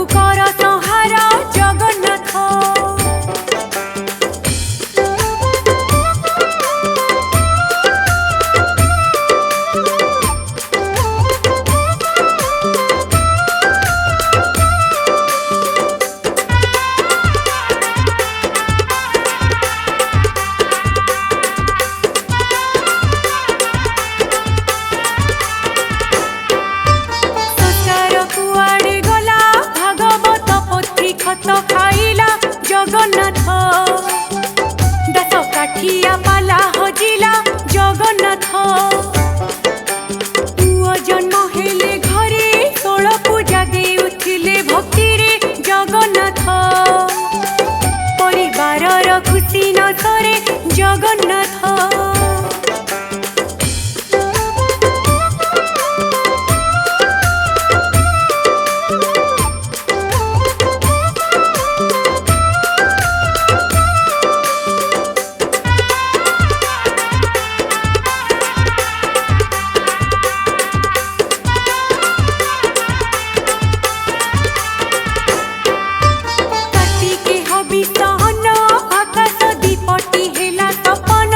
कर संहार जगन्नाथ। खत खाइला जगन्नाथ। दास काठिया पाला हजिला जगन्नाथ। पुओ जन्म हेले घरे 16 पूजा देउथिले भक्ति रे जगन्नाथ। परिवारर खुशी न सरे जगन्नाथ। विषहन आकाश दीपटी हेला तपन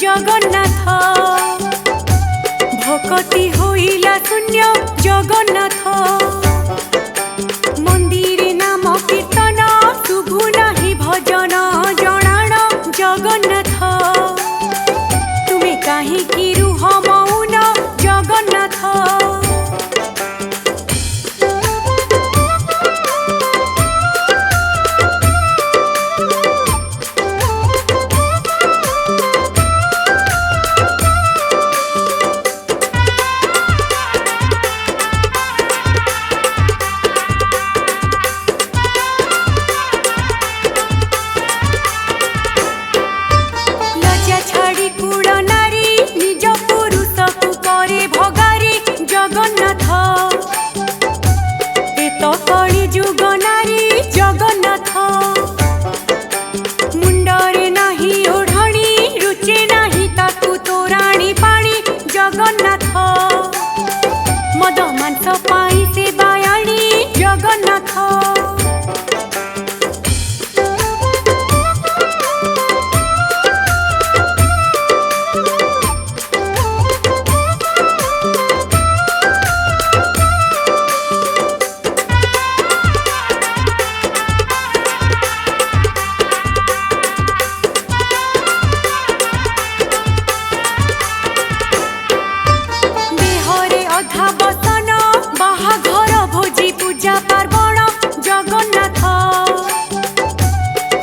जगन्नाथ। भक्ति होइला शून्य जगन्नाथ। मंदिरे नाम कीर्तन शुभु नाही भजन जणाण जगन्नाथ। तुमे काहिकी रुह मौन जगन्नाथ। छाड़ी कूड़ नारी निज पुरुष को करे भगारी जगन्नाथ। ए तो कली जुग नारी जगन्नाथ। मुंडरे नाही ओढ़णी रुचे नाही ताकू तोराणी पानी जगन्नाथ। मद मांस पाई से बायाणी जगन्नाथ। अधा बसन बाहाघर भोजी पूजा पार्वण जगन्नाथ।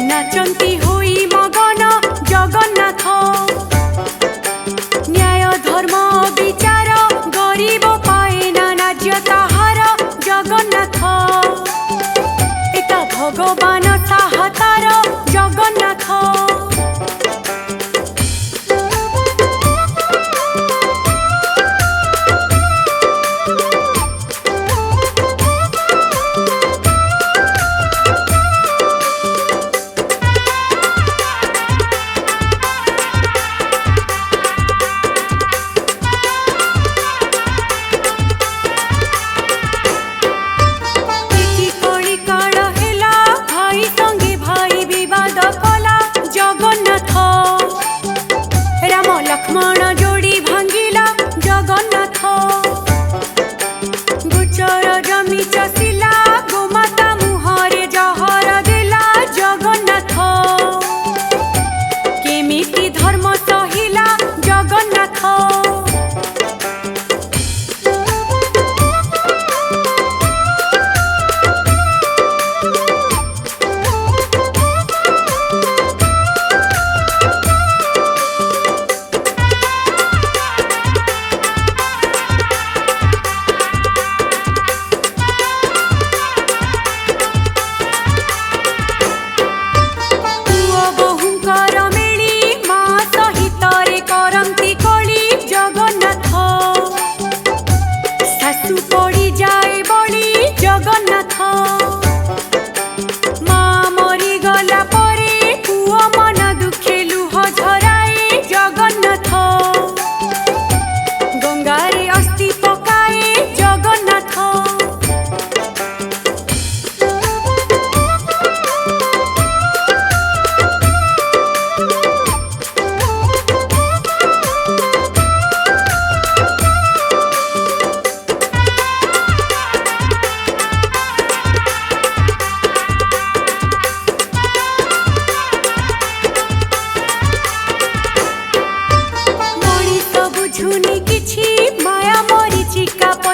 नाचंती होई मगन जगन्नाथ। न्याय धर्म विचार गरीब पाए ना राज्य ताहार जगन्नाथ। एता भगवान साहतार जगन्नाथ।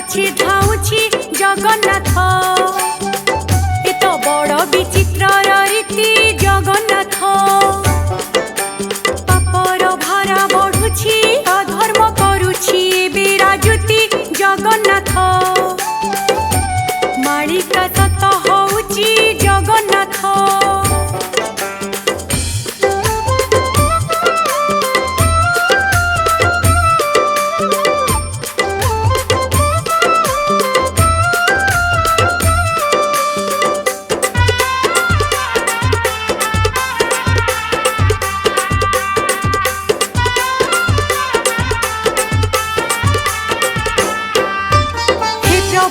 पछे धाउछि जगन्नाथ ए तो बड़ विचित्र रीति जगन्नाथ पापर भारा बढ़ुछि अधर्म करुछि बिराजुति जगन्नाथ मालिका सत होउछि जगन्नाथ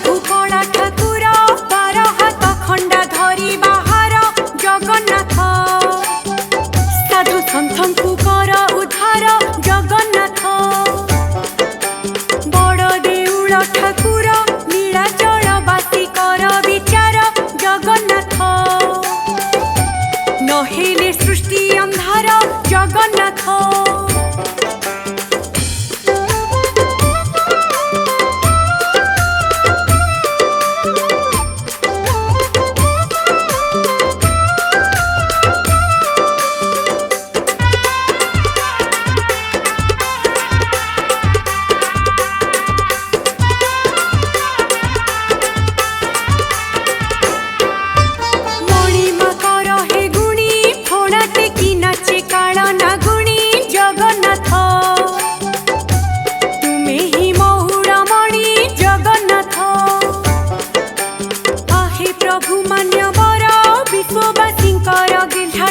भूकला ठाकुर बार हाथ खंडा धरी बाहर जगन्नाथ साधु सन्थंकु कर उद्धार जगन्नाथ बड़ देउल ठाकुर नीलाचल बासी कर विचार जगन्नाथ नहेले सृष्टि अंधार जगन्नाथ प्रभु मान्य बर विश्ववासी गिल्हा